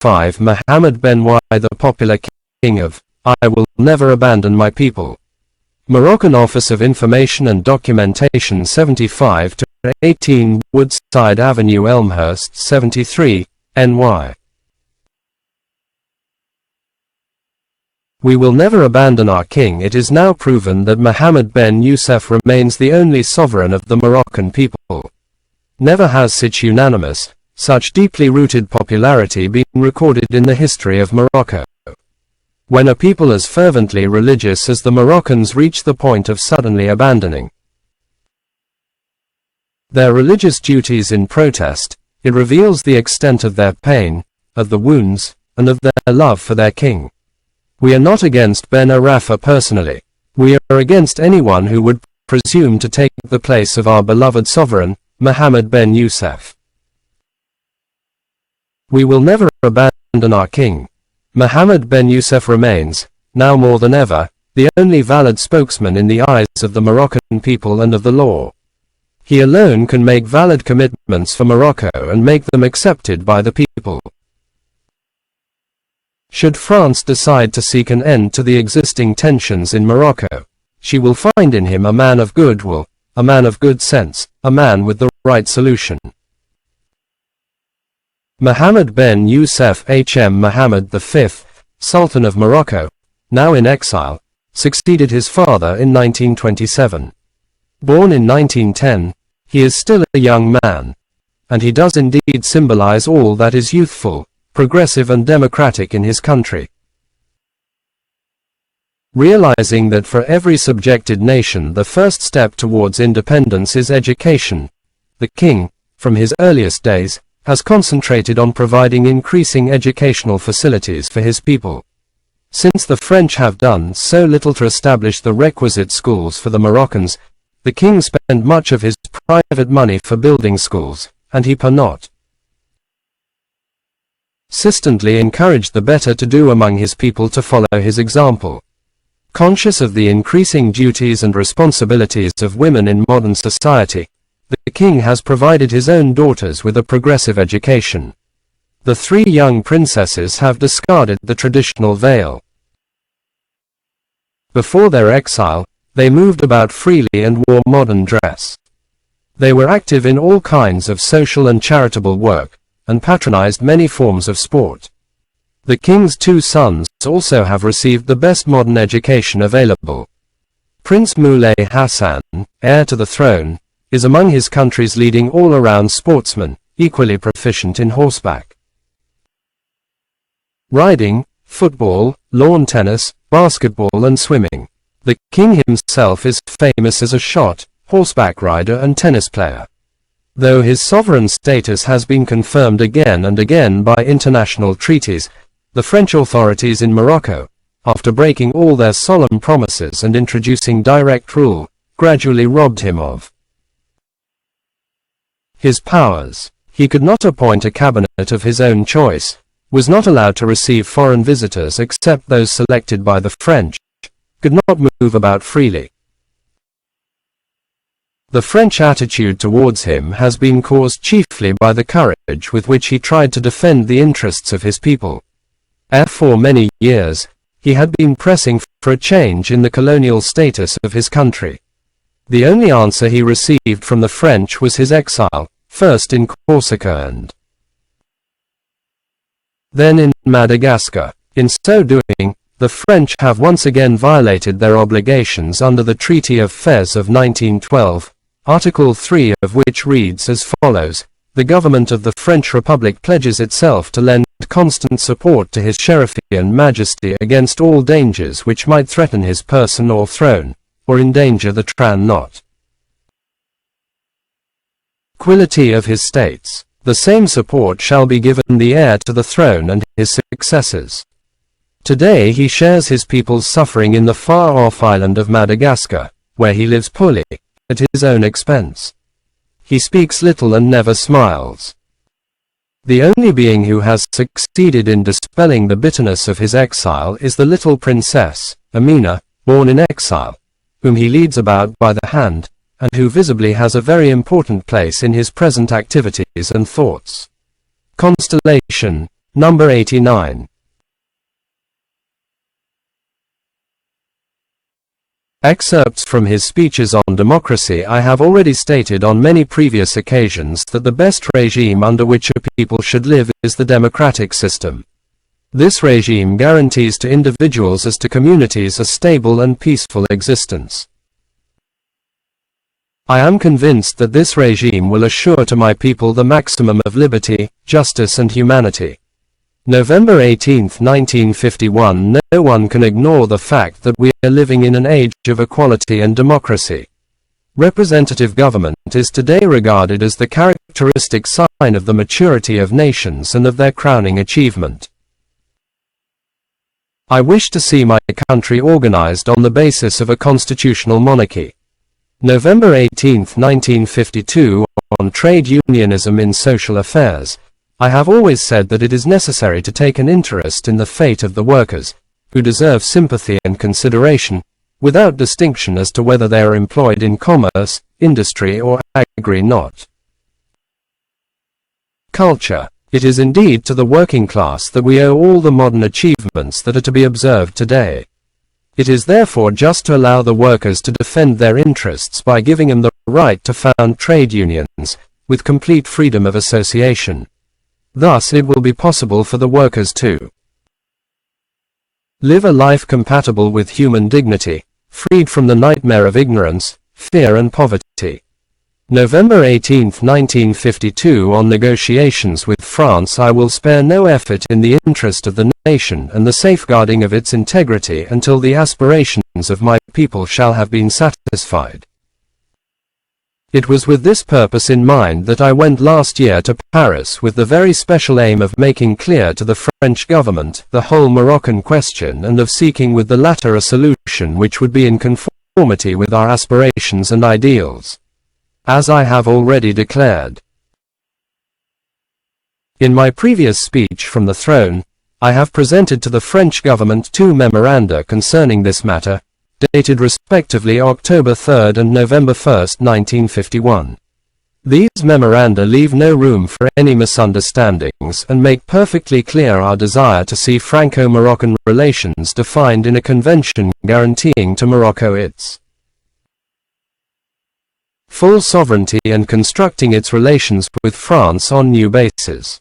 5 Mohammed Ben Y, the popular king of I will never abandon my people. Moroccan Office of Information and Documentation 75 to 18 Woodside Avenue, Elmhurst 73, NY. We will never abandon our king. It is now proven that Mohammed Ben Yusuf remains the only sovereign of the Moroccan people. Never has such unanimous, such deeply rooted popularity been recorded in the history of Morocco. When a people as fervently religious as the Moroccans reach the point of suddenly abandoning their religious duties in protest, it reveals the extent of their pain, of the wounds, and of their love for their king. We are not against Ben Arafa personally. We are against anyone who would presume to take the place of our beloved sovereign, Mohammed Ben Yusuf. We will never abandon our king. Mohammed Ben Yusuf remains, now more than ever, the only valid spokesman in the eyes of the Moroccan people and of the law. He alone can make valid commitments for Morocco and make them accepted by the people. Should France decide to seek an end to the existing tensions in Morocco, she will find in him a man of goodwill, a man of good sense, a man with the right solution. Mohammed Ben Yusuf Hm Mohammed V, Sultan of Morocco, now in exile, succeeded his father in 1927. Born in 1910, he is still a young man, and he does indeed symbolize all that is youthful, progressive and democratic in his country. Realizing that for every subjected nation the first step towards independence is education, the king, from his earliest days, has concentrated on providing increasing educational facilities for his people. Since the French have done so little to establish the requisite schools for the Moroccans, the king spent much of his private money for building schools, and he persistently encouraged the better-to-do among his people to follow his example. Conscious of the increasing duties and responsibilities of women in modern society, the king has provided his own daughters with a progressive education. The 3 young princesses have discarded the traditional veil. Before their exile, they moved about freely and wore modern dress. They were active in all kinds of social and charitable work, and patronized many forms of sport. The king's 2 sons also have received the best modern education available. Prince Moulay Hassan, heir to the throne, is among his country's leading all-around sportsmen, equally proficient in horseback riding, football, lawn tennis, basketball and swimming. The king himself is famous as a shot, horseback rider and tennis player. Though his sovereign status has been confirmed again and again by international treaties, the French authorities in Morocco, after breaking all their solemn promises and introducing direct rule, gradually robbed him of his powers. He could not appoint a cabinet of his own choice, was not allowed to receive foreign visitors except those selected by the French, could not move about freely. The French attitude towards him has been caused chiefly by the courage with which he tried to defend the interests of his people. For many years, he had been pressing for a change in the colonial status of his country. The only answer he received from the French was his exile, first in Corsica and then in Madagascar. In so doing, the French have once again violated their obligations under the Treaty of Fez of 1912, Article 3 of which reads as follows: the government of the French Republic pledges itself to lend constant support to his Sherifian Majesty against all dangers which might threaten his person or throne, or endanger the tranquility of his states. The same support shall be given the heir to the throne and his successors. Today he shares his people's suffering in the far-off island of Madagascar, where he lives poorly, at his own expense. He speaks little and never smiles. The only being who has succeeded in dispelling the bitterness of his exile is the little princess, Amina, born in exile, whom he leads about by the hand, and who visibly has a very important place in his present activities and thoughts. Constellation, Number 89. Excerpts from his speeches on democracy. I have already stated on many previous occasions that the best regime under which a people should live is the democratic system. This regime guarantees to individuals as to communities a stable and peaceful existence. I am convinced that this regime will assure to my people the maximum of liberty, justice and humanity. November 18, 1951. No one can ignore the fact that we are living in an age of equality and democracy. Representative government is today regarded as the characteristic sign of the maturity of nations and of their crowning achievement. I wish to see my country organized on the basis of a constitutional monarchy. November 18, 1952. On trade unionism in social affairs. I have always said that it is necessary to take an interest in the fate of the workers, who deserve sympathy and consideration, without distinction as to whether they are employed in commerce, industry or agri-not. Culture. It is indeed to the working class that we owe all the modern achievements that are to be observed today. It is therefore just to allow the workers to defend their interests by giving them the right to found trade unions, with complete freedom of association. Thus it will be possible for the workers to live a life compatible with human dignity, freed from the nightmare of ignorance, fear and poverty. November 18, 1952. On negotiations with France. I will spare no effort in the interest of the nation and the safeguarding of its integrity until the aspirations of my people shall have been satisfied. It was with this purpose in mind that I went last year to Paris with the very special aim of making clear to the French government the whole Moroccan question and of seeking with the latter a solution which would be in conformity with our aspirations and ideals. As I have already declared in my previous speech from the throne, I have presented to the French government two memoranda concerning this matter, dated respectively October 3 and November 1, 1951. These memoranda leave no room for any misunderstandings and make perfectly clear our desire to see Franco-Moroccan relations defined in a convention guaranteeing to Morocco its full sovereignty and constructing its relations with France on new bases.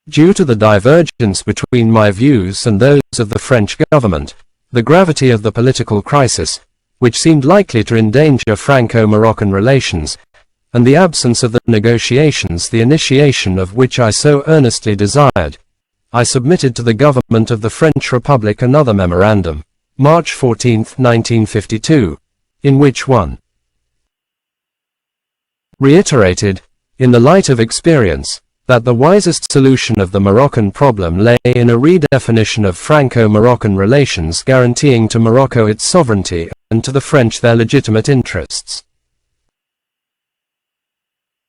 Due to the divergence between my views and those of the French government, the gravity of the political crisis, which seemed likely to endanger Franco-Moroccan relations, and the absence of the negotiations the initiation of which I so earnestly desired, I submitted to the government of the French Republic another memorandum, March 14, 1952, in which one reiterated, in the light of experience, that the wisest solution of the Moroccan problem lay in a redefinition of Franco-Moroccan relations guaranteeing to Morocco its sovereignty and to the French their legitimate interests.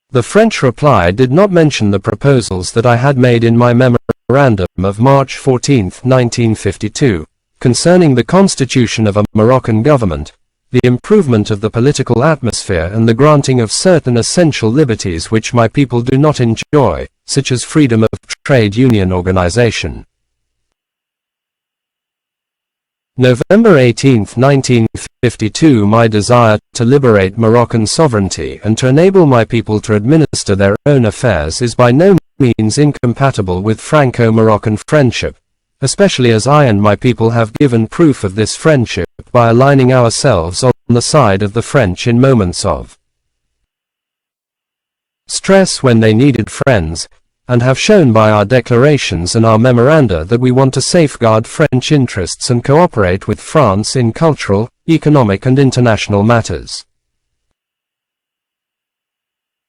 The French reply did not mention the proposals that I had made in my memorandum of March 14, 1952, concerning the constitution of a Moroccan government, the improvement of the political atmosphere and the granting of certain essential liberties which my people do not enjoy, such as freedom of trade union organization. November 18, 1952. My desire to liberate Moroccan sovereignty and to enable my people to administer their own affairs is by no means incompatible with Franco-Moroccan friendship, especially as I and my people have given proof of this friendship by aligning ourselves on the side of the French in moments of stress when they needed friends, and have shown by our declarations and our memoranda that we want to safeguard French interests and cooperate with France in cultural, economic and international matters.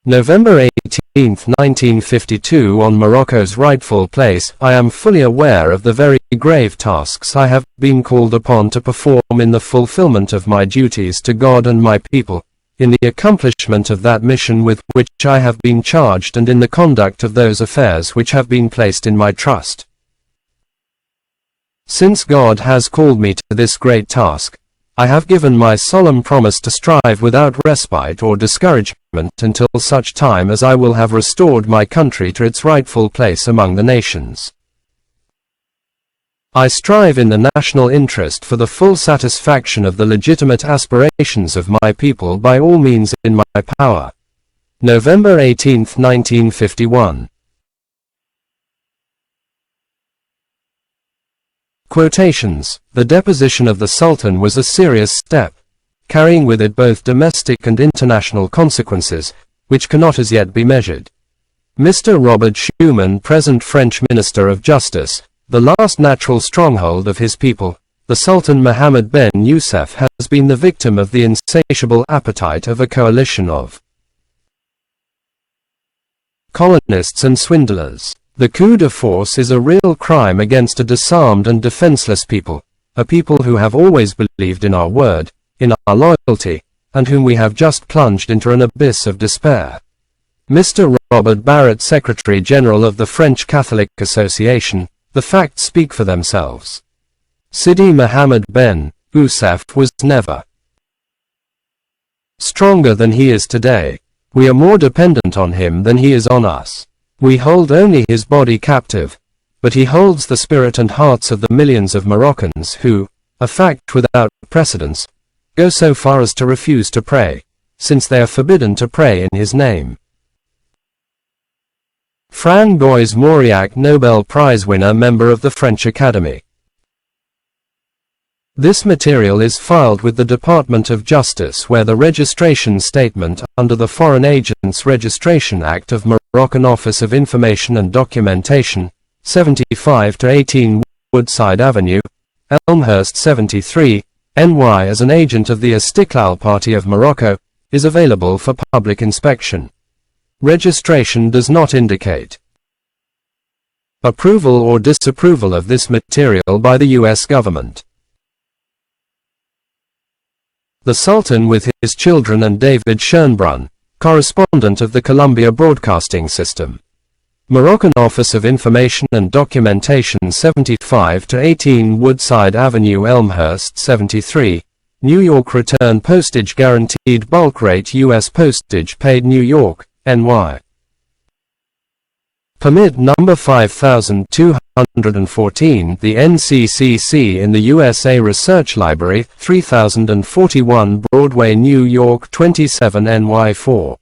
November 18, 1952. On Morocco's rightful place. I am fully aware of the very grave tasks I have been called upon to perform in the fulfillment of my duties to God and my people, in the accomplishment of that mission with which I have been charged and in the conduct of those affairs which have been placed in my trust. Since God has called me to this great task, I have given my solemn promise to strive without respite or discouragement until such time as I will have restored my country to its rightful place among the nations. I strive in the national interest for the full satisfaction of the legitimate aspirations of my people by all means in my power. November 18, 1951. Quotations. The deposition of the Sultan was a serious step, carrying with it both domestic and international consequences, which cannot as yet be measured. Mr. Robert Schumann, present French Minister of Justice, the last natural stronghold of his people, the Sultan Mohammed ben Yusuf has been the victim of the insatiable appetite of a coalition of colonists and swindlers. The coup de force is a real crime against a disarmed and defenseless people, a people who have always believed in our word, in our loyalty, and whom we have just plunged into an abyss of despair. Mr. Robert Barrett, Secretary General of the French Catholic Association, the facts speak for themselves. Sidi Mohammed ben Yusuf was never stronger than he is today. We are more dependent on him than he is on us. We hold only his body captive, but he holds the spirit and hearts of the millions of Moroccans who, a fact without precedence, go so far as to refuse to pray, since they are forbidden to pray in his name. Framboise Mauriac, Nobel Prize winner, member of the French Academy. This material is filed with the Department of Justice, where the registration statement under the Foreign Agents Registration Act of Moroccan Office of Information and Documentation, 75-18 Woodside Avenue, Elmhurst 73, NY, as an agent of the Istiqlal Party of Morocco, is available for public inspection. Registration does not indicate approval or disapproval of this material by the U.S. government. The Sultan with his children and David Schönbrunn, correspondent of the Columbia Broadcasting System. Moroccan Office of Information and Documentation, 75-18 Woodside Avenue, Elmhurst 73, New York. Return postage guaranteed, bulk rate U.S. postage paid, New York, NY. Permit number 5214, the NCCC in the USA Research Library, 3041 Broadway, New York 27 NY4.